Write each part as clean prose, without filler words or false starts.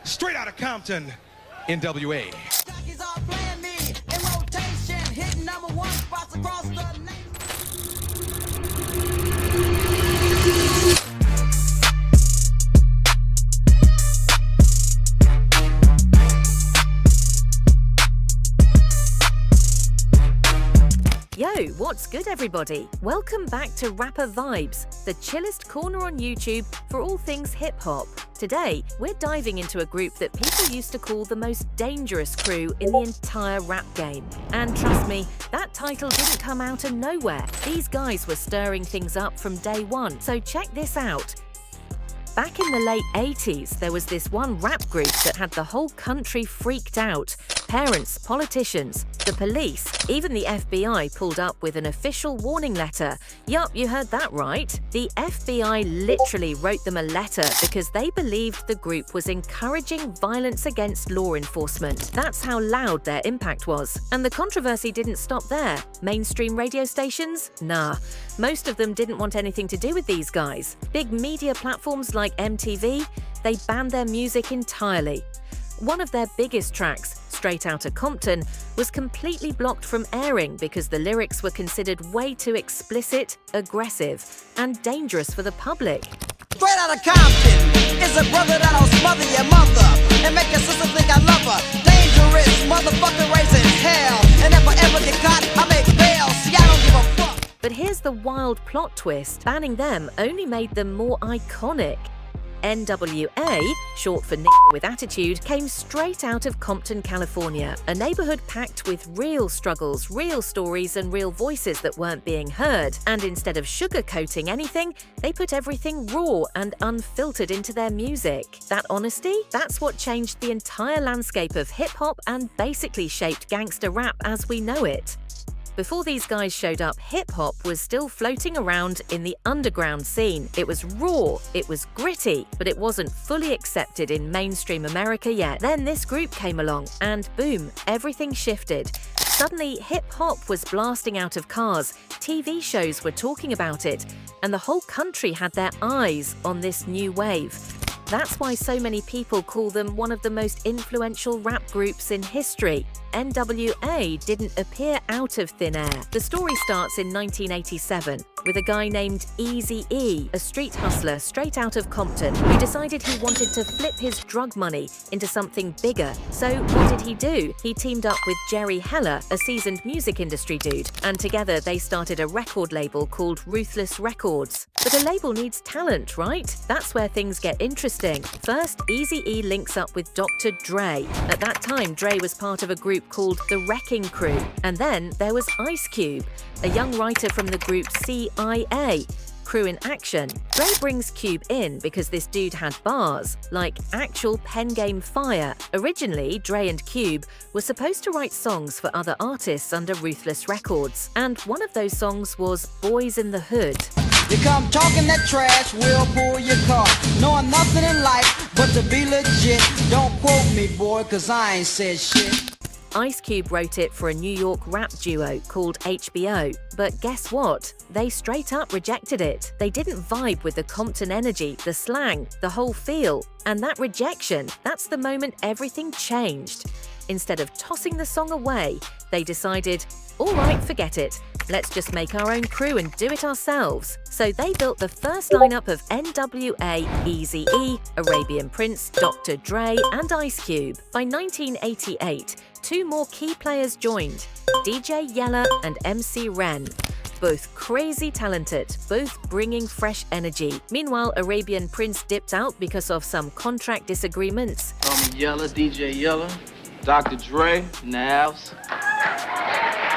Straight Outta Compton, N.W.A. Yo, what's good everybody? Welcome back to Rapper Vibes, the chillest corner on YouTube for all things hip-hop. Today, we're diving into a group that people used to call the most dangerous crew in the entire rap game. And trust me, that title didn't come out of nowhere. These guys were stirring things up from day one, so check this out. Back in the late 80s, there was this one rap group that had the whole country freaked out. Parents, politicians, the police, even the FBI pulled up with an official warning letter. Yup, you heard that right. The FBI literally wrote them a letter because they believed the group was encouraging violence against law enforcement. That's how loud their impact was. And the controversy didn't stop there. Mainstream radio stations? Nah. Most of them didn't want anything to do with these guys. Big media platforms like MTV, they banned their music entirely. One of their biggest tracks, Straight Outta Compton, was completely blocked from airing because the lyrics were considered way too explicit, aggressive, and dangerous for the public. Straight Outta Compton is a brother that'll smother your mother and make your sister think I love her. Dangerous motherfucker raising hell, and if I ever get caught, I make bail. See, I don't give a fuck. But here's the wild plot twist. Banning them only made them more iconic. N.W.A, short for Nigga with Attitude, came straight out of Compton, California, a neighborhood packed with real struggles, real stories, and real voices that weren't being heard. And instead of sugarcoating anything, they put everything raw and unfiltered into their music. That honesty? That's what changed the entire landscape of hip-hop and basically shaped gangster rap as we know it. Before these guys showed up, hip-hop was still floating around in the underground scene. It was raw, it was gritty, but it wasn't fully accepted in mainstream America yet. Then this group came along, and boom, everything shifted. Suddenly, hip-hop was blasting out of cars, TV shows were talking about it, and the whole country had their eyes on this new wave. That's why so many people call them one of the most influential rap groups in history. N.W.A didn't appear out of thin air. The story starts in 1987 with a guy named Eazy-E, a street hustler straight out of Compton, who decided he wanted to flip his drug money into something bigger. So what did he do? He teamed up with DJ Yella, a seasoned music industry dude, and together they started a record label called Ruthless Records. But a label needs talent, right? That's where things get interesting. First, Eazy-E links up with Dr. Dre. At that time, Dre was part of a group called the Wrecking Crew. And then there was Ice Cube, a young writer from the group CIA, Crew in Action. Dre brings Cube in because this dude had bars, like actual pen game fire. Originally, Dre and Cube were supposed to write songs for other artists under Ruthless Records, and one of those songs was Boys in the Hood. You come talking that trash, we'll pull your car. Knowing nothing in life but to be legit. Don't quote me, boy, cause I ain't said shit. Ice Cube wrote it for a New York rap duo called HBO, but guess what? They straight up rejected it. They didn't vibe with the Compton energy, the slang, the whole feel. And that rejection, that's the moment everything changed. Instead of tossing the song away, they decided, all right, forget it. Let's just make our own crew and do it ourselves. So they built the first lineup of N.W.A, Eazy-E, Arabian Prince, Dr. Dre, and Ice Cube. By 1988, two more key players joined, DJ Yella and MC Ren. Both crazy talented, both bringing fresh energy. Meanwhile, Arabian Prince dipped out because of some contract disagreements. Yella, DJ Yella, Dr. Dre in the house.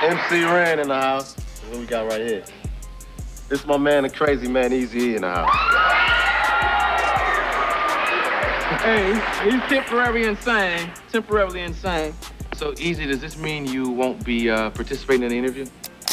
MC Ren in the house. What we got right here? This is my man, the crazy man, Eazy-E in the house. Hey, he's temporarily insane. So, Easy, does this mean you won't be participating in the interview?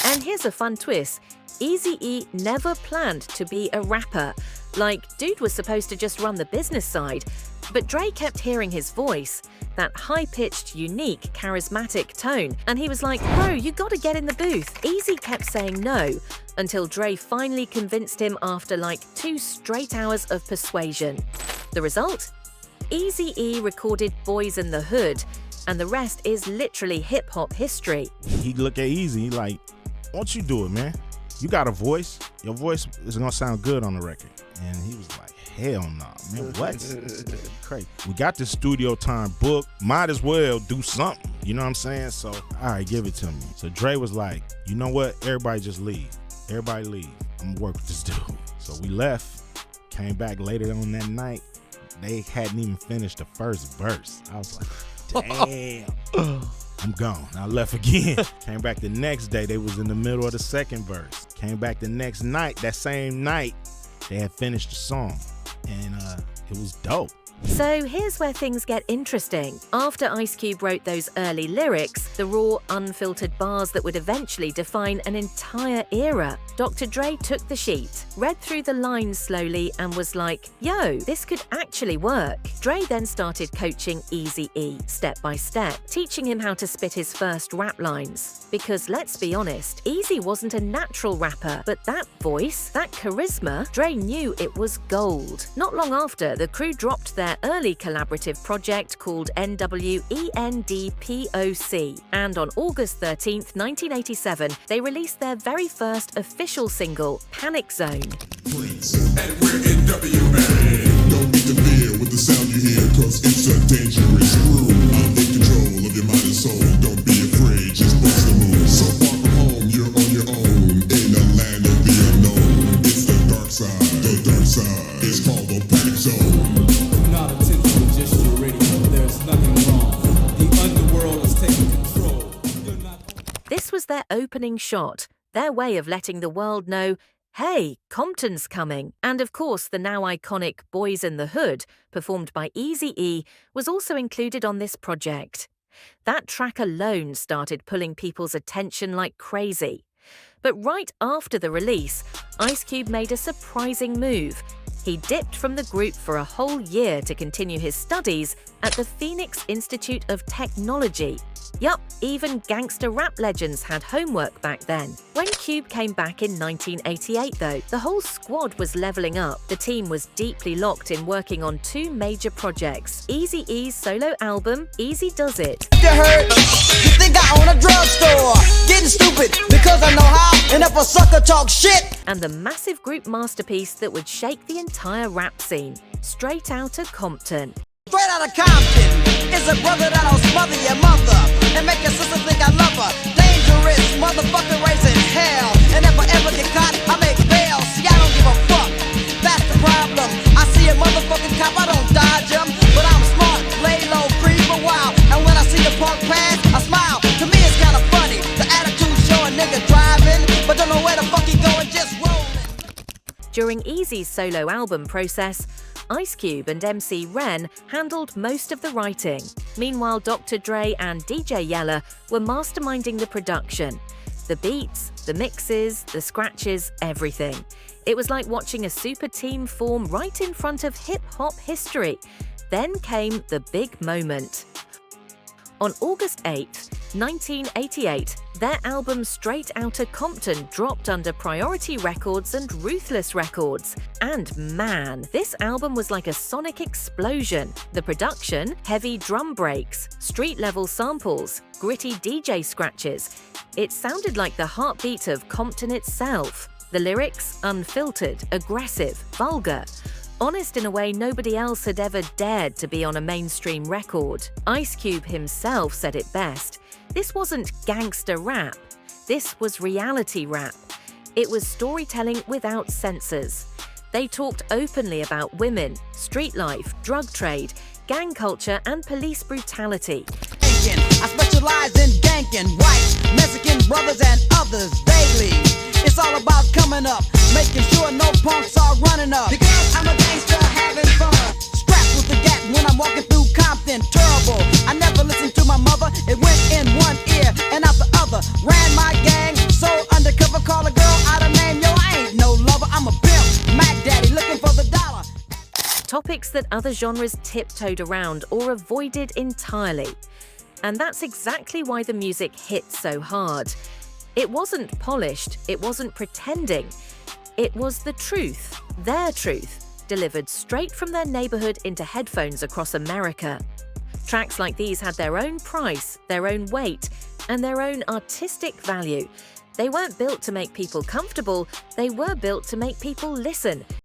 And here's a fun twist. Eazy-E never planned to be a rapper. Like, dude was supposed to just run the business side. But Dre kept hearing his voice, that high-pitched, unique, charismatic tone, and he was like, bro, you gotta get in the booth. Eazy kept saying no, until Dre finally convinced him after like 2 straight hours of persuasion. The result? Eazy-E recorded Boys in the Hood, and the rest is literally hip-hop history. He looked at Eazy like, why don't you do it, man? You got a voice. Your voice is gonna sound good on the record. And he was like, hell no, man, what? Crazy. We got the studio time booked. Might as well do something. You know what I'm saying? So, all right, give it to me. So Dre was like, you know what? Everybody just leave. Everybody leave. I'm gonna work with this dude. So we left, came back later on that night. They hadn't even finished the first verse. I was like, damn. I'm gone. I left again. Came back the next day. They was in the middle of the second verse. Came back the next night. That same night, they had finished the song. And it was dope. So here's where things get interesting. After Ice Cube wrote those early lyrics, the raw, unfiltered bars that would eventually define an entire era, Dr. Dre took the sheet, read through the lines slowly and was like, yo, this could actually work. Dre then started coaching Eazy-E step by step, teaching him how to spit his first rap lines. Because let's be honest, Eazy wasn't a natural rapper, but that voice, that charisma, Dre knew it was gold. Not long after, the crew dropped their early collaborative project called N.W.A, and on August 13th, 1987, they released their very first official single, Panic Zone. And we're N.W.A. Don't need to fear with the sound you hear, cause it's a dangerous crew. I'm in control of your mind and soul. Don't be afraid, just bust the move. So far from home, you're on your own. In a land of the unknown. It's the dark side. The dark side. It's called the Panic Zone. Not intentional, just your radio. There's nothing wrong. The underworld is taking control. This was their opening shot, their way of letting the world know, hey, Compton's coming. And of course, the now iconic Boys in the Hood, performed by Eazy-E, was also included on this project. That track alone started pulling people's attention like crazy. But right after the release, Ice Cube made a surprising move. He dipped from the group for a whole year to continue his studies at the Phoenix Institute of Technology. Yup, even gangster rap legends had homework back then. When Cube came back in 1988 though, the whole squad was leveling up. The team was deeply locked in working on two major projects, Eazy-E's solo album, Eazy Does It. You heard? You think I own a drugstore? Getting stupid because I know how, and if a sucker talk shit. And the massive group masterpiece that would shake the entire rap scene, Straight Outta Compton. Straight Outta Compton is a brother that'll smother your mother and make your sister think I love her. Dangerous motherfucker raising hell, and if I ever get caught, I make bail. See, I don't give a fuck. That's the problem. I see a motherfucking cop, I don't dodge him, but I'm smart, lay low, creep a while, and when I see the punk pass, I smile. To me, it's kinda funny. The attitude show a nigga driving, but don't know where the fuck he going, just rolling. During Eazy's solo album process, Ice Cube and MC Ren handled most of the writing. Meanwhile, Dr. Dre and DJ Yella were masterminding the production. The beats, the mixes, the scratches, everything. It was like watching a super team form right in front of hip-hop history. Then came the big moment. On August 8th, 1988, their album Straight Outta Compton dropped under Priority Records and Ruthless Records. And man, this album was like a sonic explosion. The production, heavy drum breaks, street-level samples, gritty DJ scratches. It sounded like the heartbeat of Compton itself. The lyrics, unfiltered, aggressive, vulgar. Honest in a way nobody else had ever dared to be on a mainstream record. Ice Cube himself said it best. This wasn't gangster rap. This was reality rap. It was storytelling without censors. They talked openly about women, street life, drug trade, gang culture, and police brutality. I specialize in ganking whites, Mexican brothers and others daily. It's all about coming up, making sure no punks are running up. Because I'm a gangster having fun, strapped with the gat when I'm walking through Compton. Terrible, I never listened to my mother. It went in one ear and out the other. Ran my gang, so undercover, call a girl out of name. Yo, I ain't no lover, I'm a pimp, Mac Daddy looking for the dollar. Topics that other genres tiptoed around or avoided entirely. And that's exactly why the music hit so hard. It wasn't polished, it wasn't pretending. It was the truth, their truth. delivered straight from their neighborhood into headphones across America. Tracks like these had their own price, their own weight, and their own artistic value. They weren't built to make people comfortable, they were built to make people listen.